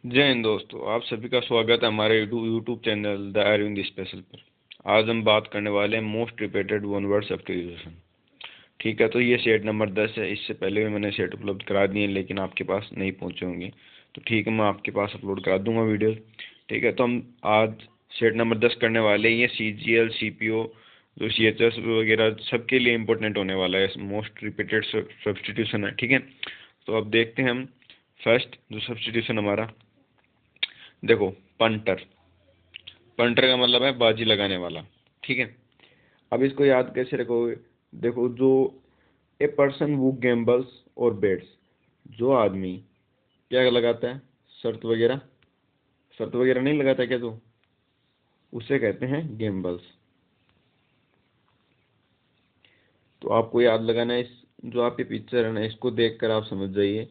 जय हिंद दोस्तों, आप सभी का स्वागत है हमारे YouTube channel the Arvind special पर। आज हम बात करने वाले हैं most repeated one word substitution. ठीक है, तो ये सेट नंबर 10 है। इससे पहले भी मैंने सेट उपलब्ध करा दिए हैं, लेकिन आपके पास नहीं पहुंचे होंगे। तो ठीक है, मैं आपके पास अपलोड करा दूंगा वीडियो। ठीक है, तो हम आज सेट नंबर 10 करने वाले हैं। ये CGL CPO जो CHS वगैरह सबके लिए इम्पोर्टेंट होने वाला है। मोस्ट रिपीटेड सब्स्टिट्यूशन है। ठीक है, तो अब देखते हैं हम फर्स्ट जो सब्स्टिट्यूशन हमारा। देखो, पंटर। पंटर का मतलब है बाजी लगाने वाला। ठीक है, अब इसको याद कैसे रखोगे? देखो, जो ए पर्सन वू गैम्बल्स और बेट्स, जो आदमी क्या लगाता है, शर्त वगैरह, शर्त वगैरह नहीं लगाता क्या, तो उसे कहते हैं गैम्बल्स। तो आपको याद लगाना है। इस जो आपके पिक्चर है ना, इसको देखकर आप समझ जाइए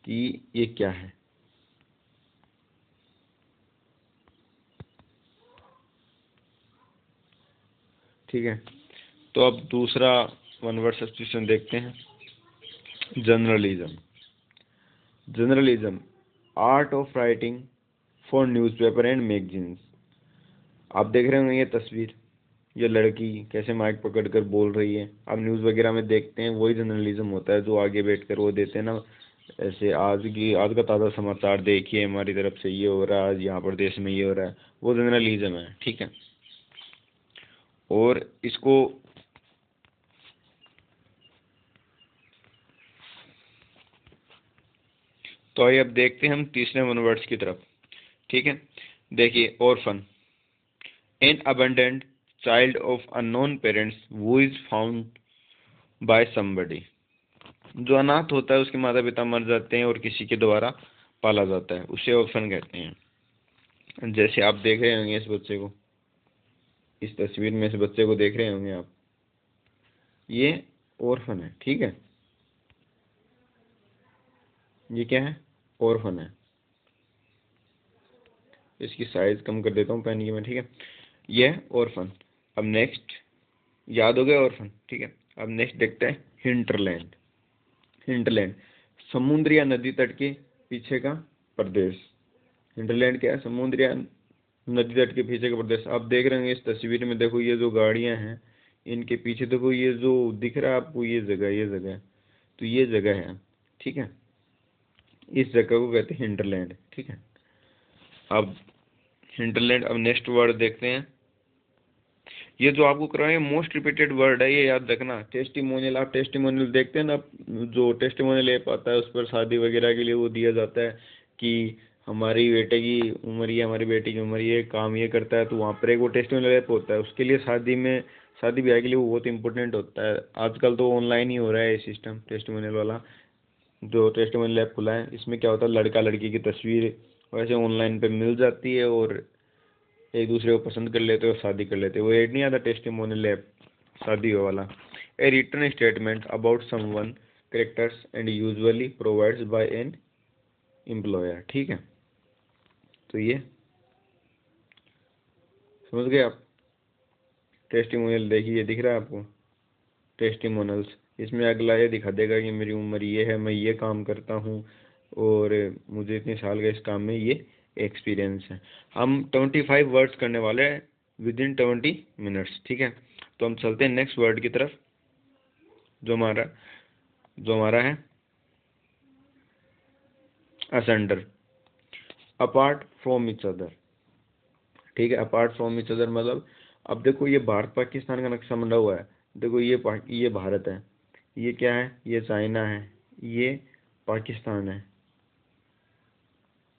कि ये क्या है। ठीक है, तो अब दूसरा वन वर्ड सब्स्टिट्यूशन देखते हैं। Journalism. Journalism, art of writing for newspaper and magazines. आप देख रहे होंगे ये तस्वीर, ये लड़की कैसे माइक पकड़कर बोल रही है। आप न्यूज़ वगैरह में देखते हैं, वही जर्नलिज्म होता है जो आगे बैठकर वो देते हैं ना। ऐसे आज का ताज़ा समाचार देखिए, हमारी तरफ से ये हो रहा है, आज यहाँ पर देश में ये हो रहा है, वो जर्नलिज्म है। ठीक है, और इसको तो आइए अब देखते हैं हम तीसरे वन वर्ड्स की तरफ। ठीक है, देखिए, orphan, an abandoned child of unknown parents who is found by somebody. जो अनाथ होता है, उसके माता पिता मर जाते हैं और किसी के द्वारा पाला जाता है, उसे ऑर्फन कहते हैं। जैसे आप देख रहे होंगे इस बच्चे को, इस तस्वीर में इस बच्चे को देख रहे होंगे आप, ये ऑर्फन है। ठीक है, ये क्या है? ऑर्फन है। इसकी साइज कम कर देता हूँ पेन की मैं। ठीक है, ये है ऑर्फन। अब नेक्स्ट, याद हो गया ऑर्फन। ठीक है, अब नेक्स्ट देखते हैं हिंटरलैंड। हिंटरलैंड, समुद्र या नदी तट के पीछे का प्रदेश। हिंटरलैंड क्या है? समुद्र या नदी तट के पीछे का प्रदेश। आप देख रहे हैं इस तस्वीर में, देखो ये जो गाड़ियां हैं, इनके पीछे देखो, ये जो दिख रहा है आपको, ये जगह, तो ये जगह है। ठीक है, इस जगह को कहते हैं हिंटरलैंड। ठीक है, अब हिंटरलैंड। अब नेक्स्ट वर्ड देखते हैं। ये जो आपको कराए मोस्ट रिपीटेड वर्ड है, ये याद रखना। टेस्टिमोनियल, आप टेस्टिमोनियल देखते हैं ना, जो टेस्टिमोनियल ऐप आता है उस पर शादी वगैरह के लिए वो दिया जाता है कि हमारी बेटे की उम्र ये, हमारी बेटी की उम्र ये, काम ये करता है, तो वहाँ पर एक वो टेस्टिमोनियल ऐप होता है। उसके लिए शादी ब्याह के लिए वो बहुत इंपॉर्टेंट होता है। आजकल तो ऑनलाइन ही हो रहा है ये सिस्टम, टेस्टिमोनियल वाला जो टेस्टिमोनियल ऐप खुला है। इसमें क्या होता है, लड़का लड़की की तस्वीर वैसे ऑनलाइन पे मिल जाती है और एक दूसरे को पसंद कर लेते हो, शादी कर लेते हो। वो एड नहीं आता टेस्टिमोनियल ऐप, शादी वाला। A return statement about someone characters and usually provides by an employer. ठीक है, तो ये समझ गए आप। टेस्टिमोनियल देखिए, दिख रहा है आपको टेस्टिमोनियल्स। इसमें अगला ये दिखा देगा कि मेरी उम्र ये है, मैं ये काम करता हूँ और मुझे इतने साल का इस काम में ये एक्सपीरियंस है। हम 25 वर्ड्स करने वाले हैं विद इन 20 मिनट्स। ठीक है, तो हम चलते हैं नेक्स्ट वर्ड की तरफ, जो हमारा है ascender, apart from each other. ठीक है, अपार्ट फ्रॉम ईच अदर मतलब, अब देखो ये भारत पाकिस्तान का नक्शा बना हुआ है। देखो ये भारत है, ये क्या है, ये चाइना है, ये पाकिस्तान है,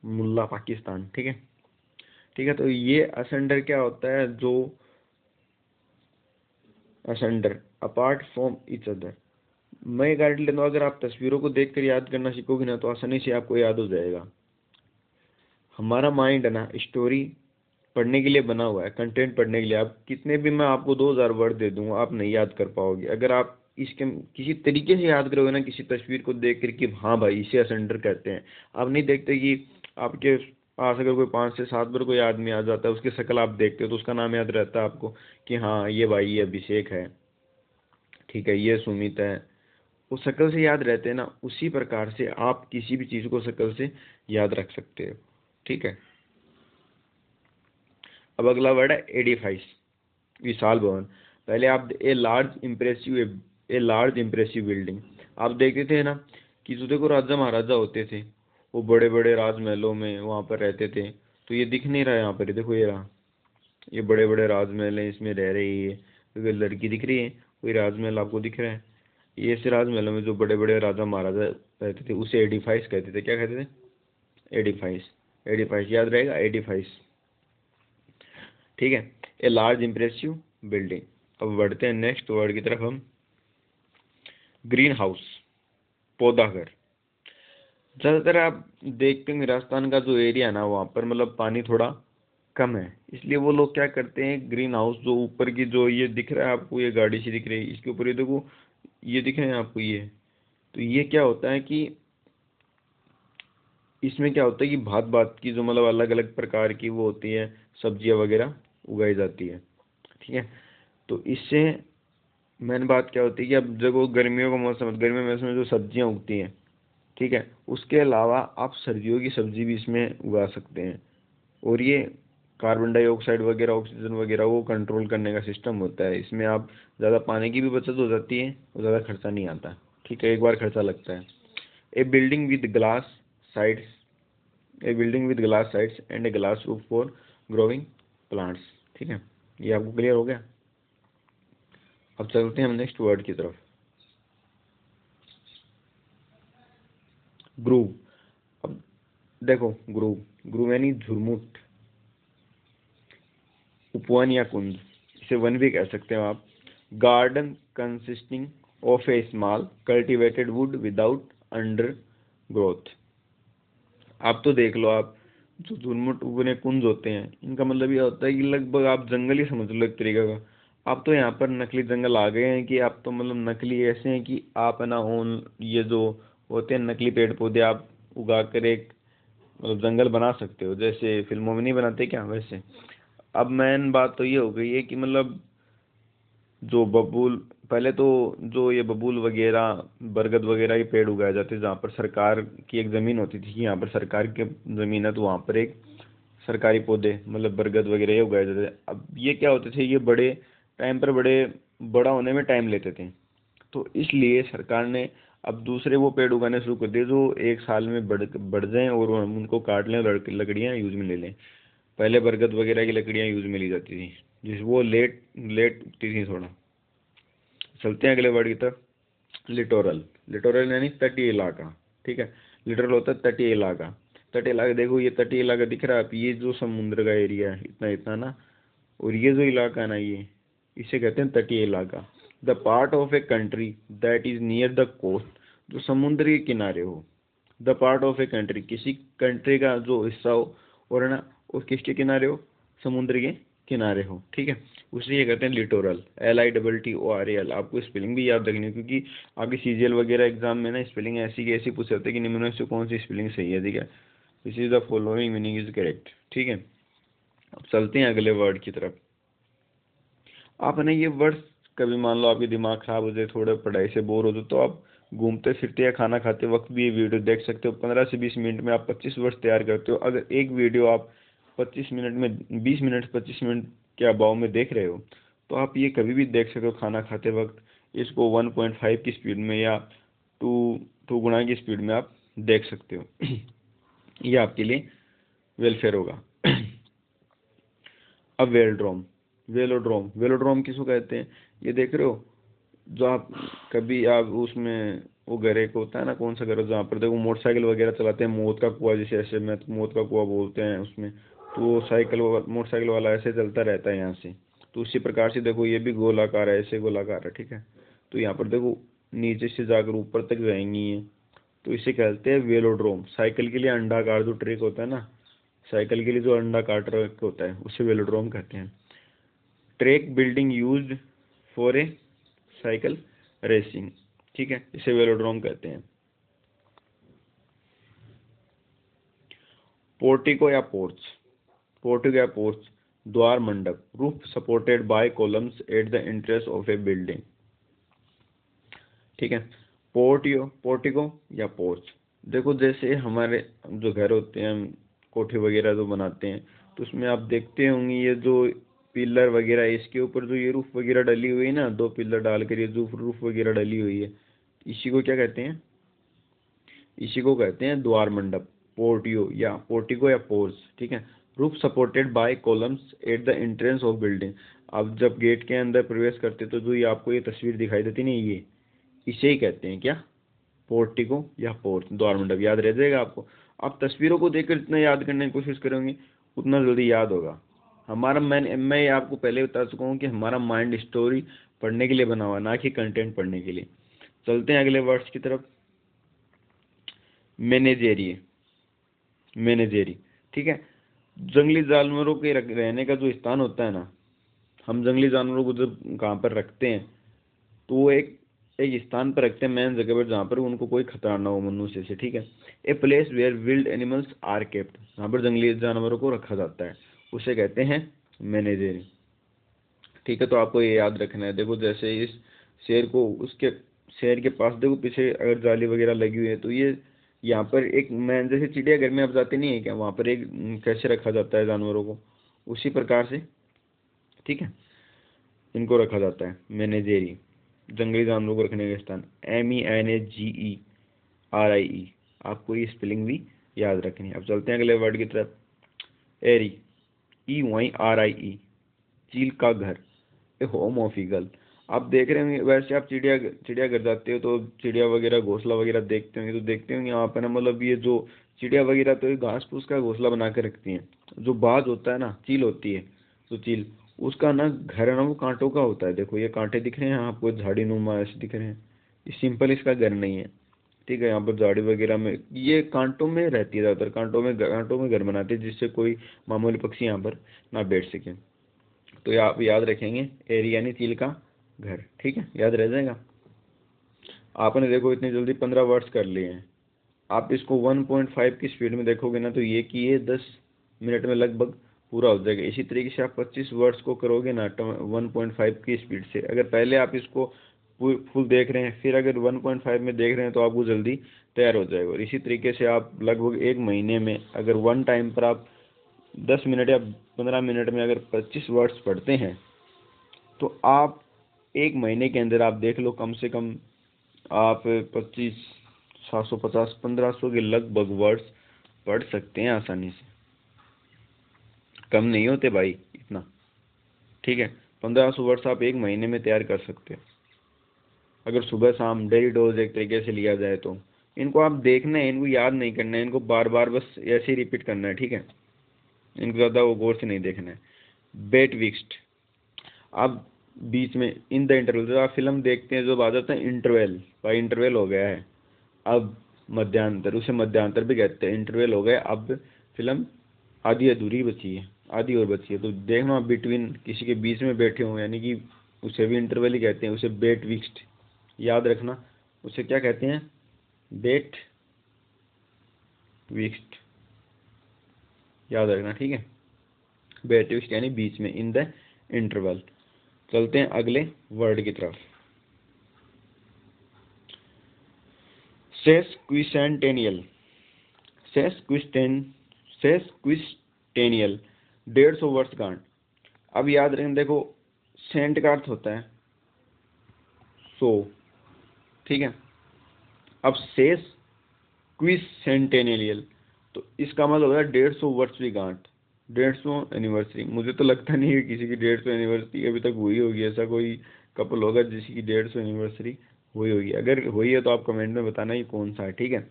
मुल्ला पाकिस्तान। ठीक है, ठीक है, तो ये असेंडर क्या होता है, जो ascender apart from each other. मैं एक गाइड लेता हूँ, अगर आप तस्वीरों को देखकर याद करना सीखोगे ना, तो आसानी से आपको याद हो जाएगा। हमारा माइंड है ना, स्टोरी पढ़ने के लिए बना हुआ है, कंटेंट पढ़ने के लिए। आप कितने भी, मैं आपको 2000 वर्ड दे दूंगा, आप नहीं याद कर पाओगे। अगर आप इसके किसी तरीके से याद करोगे ना, किसी तस्वीर को देख कर कि हाँ भाई इसे असेंडर कहते हैं। आप नहीं देखते कि आपके पास अगर कोई 5 से 7 बार कोई आदमी आ जाता है, उसकी शक्ल आप देखते हो तो उसका नाम याद रहता है आपको कि हाँ ये भाई, ये अभिषेक है, ठीक है, ये सुमित है। वो शक्ल से याद रहते हैं ना, उसी प्रकार से आप किसी भी चीज़ को शक्ल से याद रख सकते हो। ठीक है। अब अगला वर्ड है एडिफाइस, विशाल भवन। पहले आप ए लार्ज इम्प्रेसिव बिल्डिंग आप देखते थे ना कि जो देखो राजा महाराजा होते थे वो बड़े बड़े राजमहलों में वहां पर रहते थे। तो ये दिख नहीं रहा है यहाँ पर, ये देखो ये रहा, ये बड़े बड़े राजमहल है, इसमें रह रही है, क्योंकि लड़की दिख रही है, कोई राजमहल आपको दिख रहा है। ये ऐसे राजमहलों में जो बड़े बड़े राजा महाराजा रहते थे उसे एडिफाइस कहते थे। क्या कहते थे? एडिफाइस। एडिफाइस याद रहेगा, एडिफाइस। ठीक है, ए लार्ज इंप्रेसिव बिल्डिंग। अब बढ़ते हैं नेक्स्ट वर्ड की तरफ हम। ग्रीन हाउस, पौधा घर। ज्यादातर आप देखते हैं राजस्थान का जो एरिया है ना वहाँ पर मतलब पानी थोड़ा कम है, इसलिए वो लोग क्या करते हैं ग्रीन हाउस, जो ऊपर की जो ये दिख रहा है आपको, ये गाड़ी सी दिख रही है, इसके ऊपर ये देखो ये दिख रहे हैं आपको ये, तो ये क्या होता है कि इसमें क्या होता है कि भात भात की जो मतलब अलग अलग प्रकार की वो होती है सब्जियां वगैरह उगाई जाती है। ठीक है, तो इससे मेन बात क्या होती है कि अब देखो गर्मियों का मौसम है, गर्मियों में इसमें जो सब्जियां उगती हैं, ठीक है, उसके अलावा आप सर्दियों की सब्जी भी इसमें उगा सकते हैं। और ये कार्बन डाइऑक्साइड वगैरह ऑक्सीजन वगैरह वो कंट्रोल करने का सिस्टम होता है इसमें। आप ज़्यादा पानी की भी बचत हो जाती है और ज़्यादा खर्चा नहीं आता। ठीक है, एक बार खर्चा लगता है। A building with glass sides, a building with glass sides and a glass roof for growing plants. ठीक है, ये आपको क्लियर हो गया। अब चलते हैं हम नेक्स्ट वर्ड की तरफ। ग्रूव। अब देखो ग्रूव, ग्रूव यानी झुरमुट, उपवन या कुंज, इसे वन भी कह सकते हो आप। Garden consisting of A small cultivated would without under growth. आप तो देख लो, आप जो झुरमुट उपवन कुंज होते हैं इनका मतलब ये होता है कि लगभग आप जंगल ही समझ लो एक तरीके का। आप तो यहाँ पर नकली जंगल आ गए हैं कि आप तो मतलब नकली ऐसे हैं कि आप है ना ओन ये जो होते हैं नकली पेड़ पौधे आप उगा कर एक मतलब जंगल बना सकते हो, जैसे फिल्मों में नहीं बनाते क्या वैसे। अब मेन बात तो ये हो गई है कि मतलब जो बबूल, पहले तो जो ये बबूल वगैरह बरगद वगैरह के पेड़ उगाए जाते जहाँ पर सरकार की एक ज़मीन होती थी कि यहाँ पर सरकार की ज़मीन है तो वहाँ पर एक सरकारी पौधे मतलब बरगद वगैरह ये उगाए जाते थे। अब ये क्या होते थे, ये बड़े टाइम पर बड़ा होने में टाइम लेते थे, तो इसलिए सरकार ने अब दूसरे वो पेड़ उगाने शुरू कर दिए जो एक साल में बढ़ जाएं और हम उनको काट लें और लकड़ियाँ यूज में ले लें। पहले बरगद वगैरह की लकड़ियाँ यूज में ली जाती थी जिस वो लेट लेट उगती थी थोड़ा। चलते हैं अगले वर्ड की तरफ। लिटोरल। लिटोरल यानी तटीय इलाका। ठीक है, लिटोरल होता है तटीय इलाका। तटीय इलाका, देखो ये तटीय इलाका दिख रहा है आप, ये जो समुद्र का एरिया है इतना इतना ना, और ये जो इलाका है ना ये इसे कहते हैं तटीय इलाका। The part of a country that is near the coast, जो समुद्र के किनारे हो। The part of a country, किसी कंट्री का जो हिस्सा हो और है ना वो किसके किनारे हो, समुद्र के किनारे हो। ठीक है, उसे ये कहते हैं लिटोरल। LITTORAL। आपको स्पेलिंग भी याद रखनी है क्योंकि आगे CGL वगैरह एग्जाम में ना स्पेलिंग ऐसी की ऐसी पूछ सकते हैं कि निम्न में से कौन सी स्पेलिंग सही है। ठीक है, this is the following meaning is correct. ठीक है, अब चलते हैं अगले वर्ड की तरफ। आप है ना ये वर्ड कभी मान लो आपके दिमाग खराब हो जाए, थोड़ा पढ़ाई से बोर हो जाए, तो आप घूमते फिरते या खाना खाते वक्त भी ये वीडियो देख सकते हो। 15 से 20 मिनट में आप 25 वर्ड तैयार करते हो। अगर एक वीडियो आप 25 मिनट में 20 मिनट 25 मिनट के अभाव में देख रहे हो तो आप ये कभी भी देख सकते हो खाना खाते वक्त। इसको 1.5 की स्पीड में या टू टू गुना की स्पीड में आप देख सकते हो। ये आपके लिए वेलफेयर होगा। अब वेलोड्रोम। वेलोड्रोम, वेलोड्रोम किसको कहते हैं, ये देख रहे हो जो आप कभी आप उसमें वो घर एक होता है ना, कौन सा घर है जहाँ पर देखो मोटरसाइकिल वगैरह चलाते हैं, मौत का कुआं जिसे ऐसे में तो मौत का कुआं बोलते हैं उसमें, तो वो मोटरसाइकिल वाला ऐसे चलता रहता है यहाँ से। तो उसी प्रकार से देखो ये भी गोलाकार है, ऐसे गोलाकार है। ठीक है, तो यहाँ पर देखो नीचे से जाकर ऊपर तक जाएंगी ये, तो इसे कहते हैं वेलोड्रोम। साइकिल के लिए अंडाकार जो ट्रैक होता है ना, साइकिल के लिए जो अंडाकार ट्रैक होता है उसे वेलोड्रोम कहते हैं। Track building used for a cycle racing. ठीक है, इसे वेलोड्रोम कहते हैं। पोर्टिको या पोर्च। पोर्टिको या पोर्च, द्वार मंडप, roof supported by columns at the entrance of A building. ठीक है, पोर्टिको या पोर्च, देखो जैसे हमारे जो घर होते हैं कोठे वगैरह जो बनाते हैं, तो उसमें आप देखते होंगे ये जो पिलर वगैरह, इसके ऊपर जो ये रूफ वगैरह डली हुई है ना, 2 पिलर डालकर ये जो रूफ वगैरह डली हुई है, इसी को क्या कहते हैं? इसी को कहते हैं द्वार मंडप, पोर्टियो या पोर्टिको या पोर्च, ठीक है। Roof supported by columns at the entrance of building. अब जब गेट के अंदर प्रवेश करते तो जो ये आपको ये तस्वीर दिखाई देती नहीं, ये इसे ही कहते हैं क्या? पोर्टिको या पोर्च, द्वार मंडप। याद रह जाएगा आपको। आप तस्वीरों को देखकर जितना याद करने की कोशिश करेंगे उतना जल्दी याद होगा। हमारा मैं आपको पहले बता चुका हूँ कि हमारा माइंड स्टोरी पढ़ने के लिए बना हुआ, ना कि कंटेंट पढ़ने के लिए। चलते हैं अगले वर्ड्स की तरफ। मैनेजेरी, मैनेजेरी, ठीक है। जंगली जानवरों के रहने का जो स्थान होता है ना, हम जंगली जानवरों को जब कहाँ पर रखते हैं तो वो एक एक स्थान पर रखते हैं, मेन जगह पर, जहाँ पर उनको कोई खतरा ना हो मनुष्य से, ठीक है। A place where wild animals are kept, जहाँ पर जंगली जानवरों को रखा जाता है, उसे कहते हैं मैनेजेरी, ठीक है। तो आपको ये याद रखना है। देखो जैसे इस शेर को, उसके शेर के पास देखो पीछे अगर जाली वगैरह लगी हुई है, तो ये यहाँ पर एक, मैं जैसे चिड़ियाघर में आप जाते नहीं है क्या, वहाँ पर एक कैसे रखा जाता है जानवरों को, उसी प्रकार से, ठीक है, इनको रखा जाता है मैनेजेरी, जंगली जानवरों को रखने का स्थान। MENAGERIE, आपको ये स्पेलिंग भी याद रखनी है। अब चलते हैं अगले वर्ड की तरफ। एरी, EYRIE, चील का घर, ए होम ऑफ ईगल। आप देख रहे होंगे, वैसे आप चिड़ियाघर जाते हो तो चिड़िया वगैरह घोंसला वगैरह देखते होंगे, तो देखते होंगे वहाँ पर ना, मतलब ये जो चिड़िया वगैरह तो ये घास फूस का घोंसला बना के रखती हैं। जो बाज होता है ना, चील होती है, तो चील, उसका ना घर है ना, वो कांटों का होता है। देखो ये कांटे दिख रहे हैं आपको, झाड़ी नुमा ऐसे दिख रहे हैं, ये सिंपल इसका घर नहीं है, ठीक है। यहाँ पर झाड़ी वगैरह में ये कांटों में रहती है, ज़्यादातर कांटों में घर बनाती है, जिससे कोई मामूली पक्षी यहाँ पर ना बैठ सके। तो ये आप याद रखेंगे, एरी यानी चील का घर, ठीक है, याद रह जाएगा। आपने देखो इतनी जल्दी 15 वर्ड्स कर लिए हैं। आप इसको 1.5 की स्पीड में देखोगे ना, तो ये कि ये 10 मिनट में लगभग पूरा हो जाएगा। इसी तरीके से आप 25 वर्ड्स को करोगे ना 1.5 की स्पीड से। अगर पहले आप इसको फुल देख रहे हैं, फिर अगर 1.5 में देख रहे हैं, तो आपको जल्दी तैयार हो जाएगा। और इसी तरीके से आप लगभग 1 महीने में अगर वन टाइम पर आप 10 मिनट या 15 मिनट में अगर 25 वर्ड्स पढ़ते हैं, तो आप 1 महीने के अंदर आप देख लो, कम से कम आप 25, 750, 1500 के लगभग वर्ड्स पढ़ सकते हैं आसानी से। कम नहीं होते भाई इतना, ठीक है। 1500 वर्ड्स आप 1 महीने में तैयार कर सकते हैं, अगर सुबह शाम डेली डोज एक तरीके से लिया जाए तो। इनको आप देखना है, इनको याद नहीं करना है, इनको बार बार बस ऐसे ही रिपीट करना है, ठीक है। इनको ज़्यादा वो गौर से नहीं देखना है। बेटविक्स्ट, आप बीच में इन द इंटरवल, जब आप फिल्म देखते हैं, जब आ जाता है इंटरवल, भाई इंटरवल हो गया है, अब मध्यांतर, उसे मध्यांतर भी कहते हैं। इंटरवल हो गया, अब फिल्म आधी अधूरी बची है, आधी और बची है, तो देखना आप बिटवीन किसी के बीच में बैठे हो, यानी कि उसे भी इंटरवल ही कहते हैं, उसे बेटविक्स्ट याद रखना। उसे क्या कहते हैं? बेट विक्स्ट, याद रखना, ठीक है। बेटविक्स्ट यानी बीच में, इन द इंटरवल। चलते हैं अगले वर्ड की तरफ। सेस्क्विसेंटेनियल, सेस्क्विसेंटेनियल, 150 वर्षगांठ। अब याद रखें, देखो सेंट का अर्थ होता है 100, ठीक है। अब सेस्क्विसेंटेनियल, तो इसका मतलब होता है 150 वर्ष की गांठ, 150 एनिवर्सरी। मुझे तो लगता नहीं है किसी की 150 एनिवर्सरी अभी तक हुई होगी, ऐसा कोई कपल होगा जिसकी 150 एनिवर्सरी हुई होगी। अगर हुई है तो आप कमेंट में बताना ये कौन सा है, ठीक है।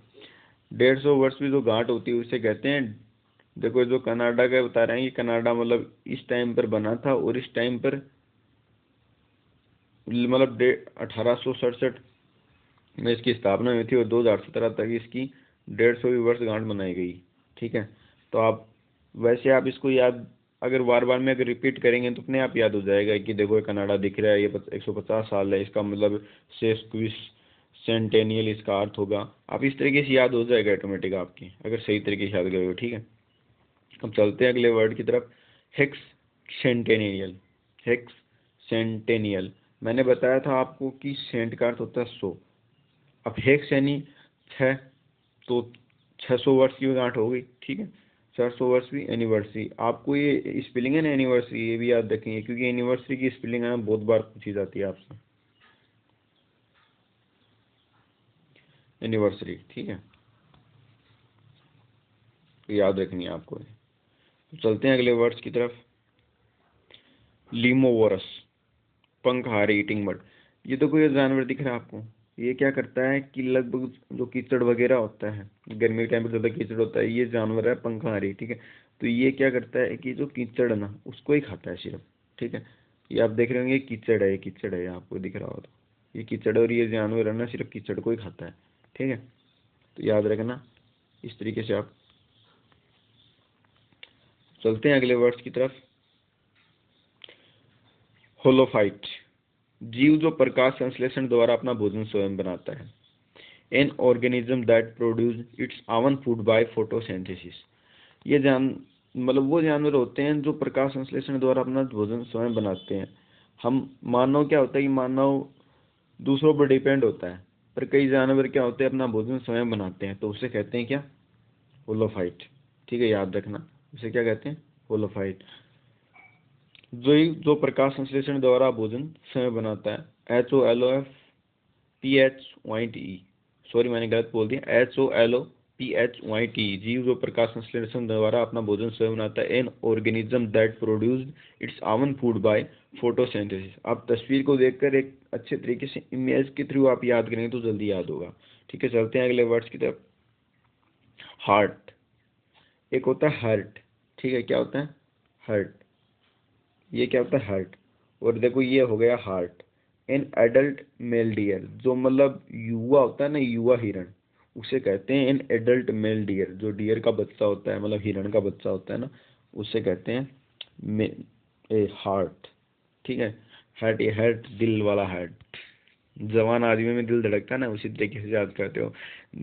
150 वर्ष की जो गांठ होती है उसे कहते हैं, देखो जो कनाडा का बता रहे हैं कि कनाडा मतलब इस टाइम पर बना था, और इस टाइम पर मतलब 1867 में इसकी स्थापना हुई थी, और 2017 तक इसकी 150वीं वर्षगांठ मनाई गई, ठीक है। तो आप वैसे आप इसको याद, अगर बार बार में अगर रिपीट करेंगे तो अपने आप याद हो जाएगा कि देखो ये कनाडा दिख रहा है, ये 150 साल है, इसका मतलब सेस्क्विस सेंटेनियल इसका अर्थ होगा। आप इस तरीके से याद हो जाएगा ऑटोमेटिक आपकी, अगर सही तरीके से याद करोगे, ठीक है। अब चलते हैं अगले वर्ड की तरफ। हेक्स सेंटेनियल, हेक्स सेंटेनियल, मैंने बताया था आपको कि सेंट का अर्थ होता है 100। अब हेक्स यानी 6, तो 600 वर्ष की गांठ हो गई, ठीक है। 400 वर्ष भी एनिवर्सरी, आपको ये स्पेलिंग है ना एनिवर्सरी, ये भी याद रखेंगे क्योंकि एनिवर्सरी की स्पेलिंग है ना बहुत बार पूछी जाती है आपसे, एनिवर्सरी, ठीक है, तो याद रखनी है आपको। तो चलते हैं अगले वर्ड्स की तरफ। लीमोवोरस, पंखहारी ईटिंग बर्ड। ये तो कोई जानवर दिख रहा है आपको, ये क्या करता है कि लगभग जो कीचड़ वगैरह होता है, गर्मी के टाइम पर ज़्यादा कीचड़ होता है, ये जानवर है पंखहारी, ठीक है। तो ये क्या करता है कि जो कीचड़ है ना उसको ही खाता है सिर्फ, ठीक है। ये आप देख रहे होंगे कीचड़ है, कीचड़ है, आपको दिख रहा हो तो ये कीचड़, और ये जानवर है ना सिर्फ कीचड़ को ही खाता है, ठीक है। तो याद रखना इस तरीके से आप। चलते हैं अगले वर्ड्स की तरफ। होलोफाइट, जीव जो प्रकाश संश्लेषण द्वारा अपना भोजन स्वयं बनाता है। An organism that produce it's oven food by photosynthesis. ये मतलब वो जानवर होते हैं जो प्रकाश संश्लेषण द्वारा अपना भोजन स्वयं बनाते हैं। हम मानव क्या होता है कि मानव दूसरों पर डिपेंड होता है, पर कई जानवर क्या होते हैं अपना भोजन स्वयं बनाते हैं, तो उसे कहते हैं क्या, होलोफाइट, ठीक है, याद रखना उसे क्या कहते हैं, होलोफाइट। जो प्रकाश संश्लेषण द्वारा भोजन स्वयं बनाता है, HOLOFPHYTE, सॉरी मैंने गलत बोल दिया, HOLOPHYTE, जीव जो प्रकाश संश्लेषण द्वारा अपना भोजन स्वयं बनाता है। An organism that produced it's oven food by photosynthesis. आप तस्वीर को देखकर एक अच्छे तरीके से इमेज के थ्रू आप याद करेंगे तो जल्दी याद होगा, ठीक है। चलते हैं अगले वर्ड्स की तरफ। हार्ट, एक होता है हर्ट, ठीक है, क्या होता है, हर्ट, ये क्या होता है, हार्ट। और देखो ये हो गया heart. An adult mail dear, जो मतलब युवा होता है ना, युवा हिरण, उसे कहते हैं एन एडल्ट मेल डियर। जो डियर का बच्चा होता है, मतलब हिरण का बच्चा होता है ना, उसे कहते हैं ए हार्ट, ठीक है। हार्ट, ये हार्ट दिल वाला हार्ट, जवान आदमी में दिल धड़कता है ना, उसी तरीके से याद करते हो,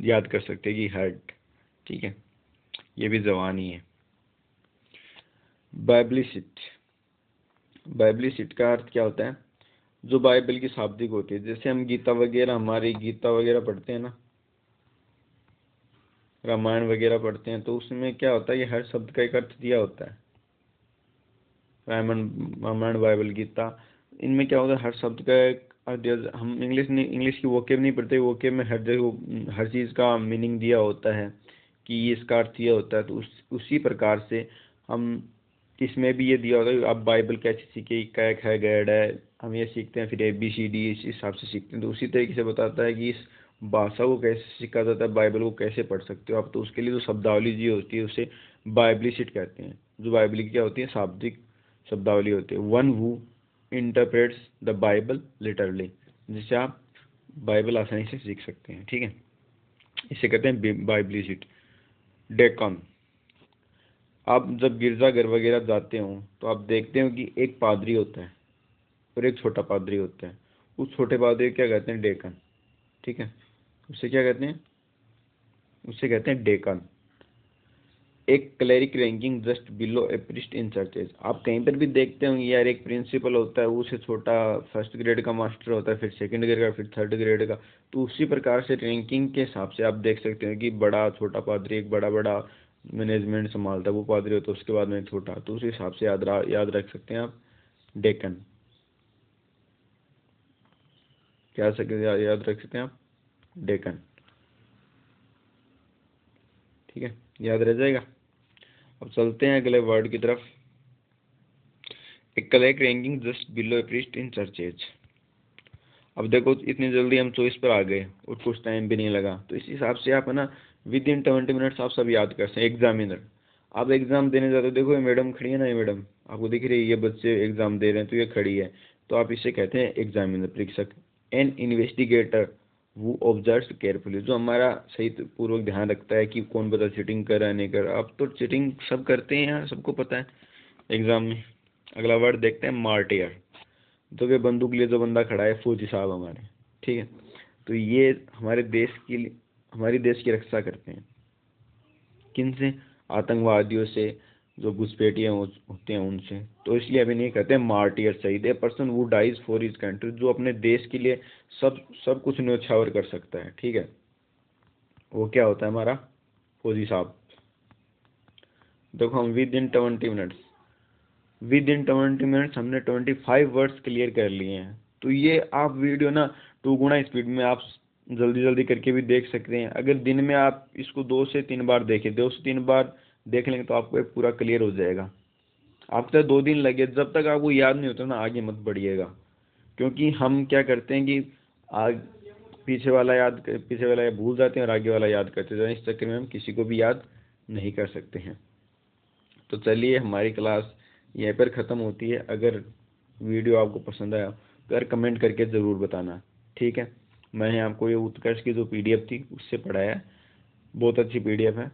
याद कर सकते हैं कि हार्ट, ठीक है, ये भी जवान ही है। बाइबलिसिट, बाइबलिसिट का अर्थ क्या होता है, जो बाइबल की शाब्दिक होती है। जैसे हम गीता वगैरह, हमारी गीता वगैरह पढ़ते हैं ना, रामायण वगैरह पढ़ते हैं, तो उसमें क्या होता है, ये हर शब्द का एक अर्थ दिया होता है। रामायण बाइबल गीता, इनमें क्या होता है, हर शब्द का एक अर्थ दिया। हम इंग्लिश की वोकेब नहीं पढ़ते, वोकेब में हर जगह हर चीज़ का मीनिंग दिया होता है कि ये इसका अर्थ ये होता है। तो उसी प्रकार से हम इसमें भी ये दिया होता है कि आप बाइबल कैसे सीखे, कै है गैड है, हम ये सीखते हैं, फिर ABCD इस हिसाब से सीखते हैं। तो उसी तरीके से बताता है कि इस भाषा को कैसे सीखा जाता है, बाइबल को कैसे पढ़ सकते हो आप। तो उसके लिए जो शब्दावली जी होती है उसे बाइबलिसिट कहते हैं। जो बाइबल की क्या होती है, शाब्दिक शब्दावली होती है। One who interprets the Bible literally, जिससे आप बाइबल आसानी से सीख सकते हैं, ठीक है, इसे कहते हैं बाइबलिसिट। डेकन, आप जब गिरजाघर वगैरह जाते हो तो आप देखते हो कि एक पादरी होता है और एक छोटा पादरी होता है। उस छोटे पादरी को क्या कहते हैं, डेकन, ठीक है, उसे क्या कहते हैं, उसे कहते हैं डेकन। एक क्लेरिक रैंकिंग जस्ट बिलो ए प्रीस्ट इन चर्चेज, आप कहीं पर भी देखते होंगे यार, एक प्रिंसिपल होता है, उससे छोटा फर्स्ट ग्रेड का मास्टर होता है, फिर सेकंड ग्रेड का, फिर थर्ड ग्रेड का। तो उसी प्रकार से रैंकिंग के हिसाब से आप देख सकते हैं कि बड़ा छोटा पादरी, एक बड़ा बड़ा मैनेजमेंट संभालता है वो पादरी होता है, उसके बाद में छोटा, तो उस हिसाब से याद रख सकते हैं आप डेकन, क्या सकते याद रख सकते हैं आप, डेकन, ठीक है, याद रह जाएगा। अब चलते हैं अगले वर्ड की तरफ। ए कलेक्ट रैंकिंग जस्ट बिलो ए प्रीस्ट इन चर्चेज। अब देखो इतनी जल्दी हम चॉइस पर आ गए और कुछ टाइम भी नहीं लगा, तो इस हिसाब से आप है ना विद इन 20 मिनट्स आप सब याद कर सकते हैं। एग्जामिनर, आप एग्जाम देने जाते हो, देखो ये मैडम खड़ी है ना, ये मैडम आपको दिख रही है, ये बच्चे एग्जाम दे रहे हैं तो ये खड़ी है, तो आप इसे कहते हैं एग्जामिनर, परीक्षक। एन इन्वेस्टिगेटर वो ऑब्जर्व केयरफुली, जो हमारा सही पूर्वक ध्यान रखता है कि कौन बच्चा चीटिंग कर रहा है नहीं कर रहा। अब तो चीटिंग सब करते हैं यार, सबको पता है एग्जाम में। अगला वर्ड देखते हैं, मार्टियर, तो ये बंदूक लिए जो बंदा खड़ा है, फौजी साहब हमारे, ठीक है। तो ये हमारे देश की, हमारी देश की रक्षा करते हैं, किन से, आतंकवादियों से, जो घुसपैठिए होते हैं उनसे। तो इसलिए अभी नहीं कहते मार्टियर, शहीद, a person who dies for his country, जो अपने देश के लिए सब सब कुछ न्योछावर कर सकता है, ठीक है, वो क्या होता है हमारा फौजी साहब। देखो हम विद इन 20 मिनट्स हमने 25 वर्ड्स क्लियर कर लिए हैं। तो ये आप वीडियो ना 2 गुना स्पीड में आप जल्दी जल्दी करके भी देख सकते हैं। अगर दिन में आप इसको 2 से 3 बार देखें, 2 से 3 बार देख लेंगे तो आपको ये पूरा क्लियर हो जाएगा। आपको 2 दिन लगे, जब तक आपको याद नहीं होता ना आगे मत बढ़िएगा, क्योंकि हम क्या करते हैं कि आग पीछे वाला भूल जाते हैं और आगे वाला याद करते हैं। इस चक्कर में हम किसी को भी याद नहीं कर सकते हैं। तो चलिए हमारी क्लास यहीं पर ख़त्म होती है। अगर वीडियो आपको पसंद आया तो यार कमेंट करके ज़रूर बताना, ठीक है। मैंने आपको ये उत्कर्ष की जो पीडीएफ थी उससे पढ़ाया है, बहुत अच्छी पीडीएफ है।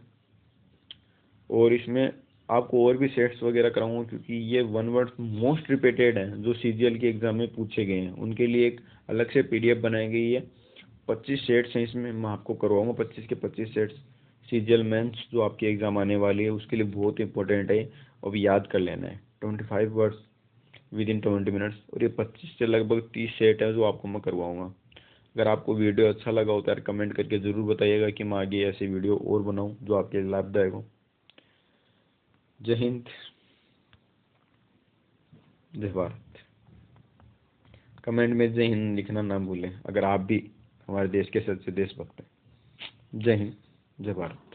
और इसमें आपको और भी सेट्स वगैरह कराऊंगा, क्योंकि ये 1 वर्ड मोस्ट रिपीटेड हैं जो सीजीएल के एग्ज़ाम में पूछे गए हैं, उनके लिए एक अलग से पीडीएफ बनाई गई है। 25 सेट्स हैं इसमें, मैं आपको करवाऊंगा 25 के 25 सेट्स। सीजीएल मेंस जो आपके एग्ज़ाम आने वाली है उसके लिए बहुत इंपॉर्टेंट है, और याद कर लेना है 25 वर्ड्स विद इन 20 मिनट्स। और ये 25 से लगभग 30 सेट है जो आपको मैं करवाऊंगा। अगर आपको वीडियो अच्छा लगा हो तो यार कमेंट करके ज़रूर बताइएगा कि मैं आगे ऐसी वीडियो और बनाऊं जो आपके लिए लाभदायक हो। जय हिंद, जय भारत। कमेंट में जय हिंद लिखना ना भूलें अगर आप भी हमारे देश के सच्चे देशभक्त हैं। जय हिंद, जय भारत।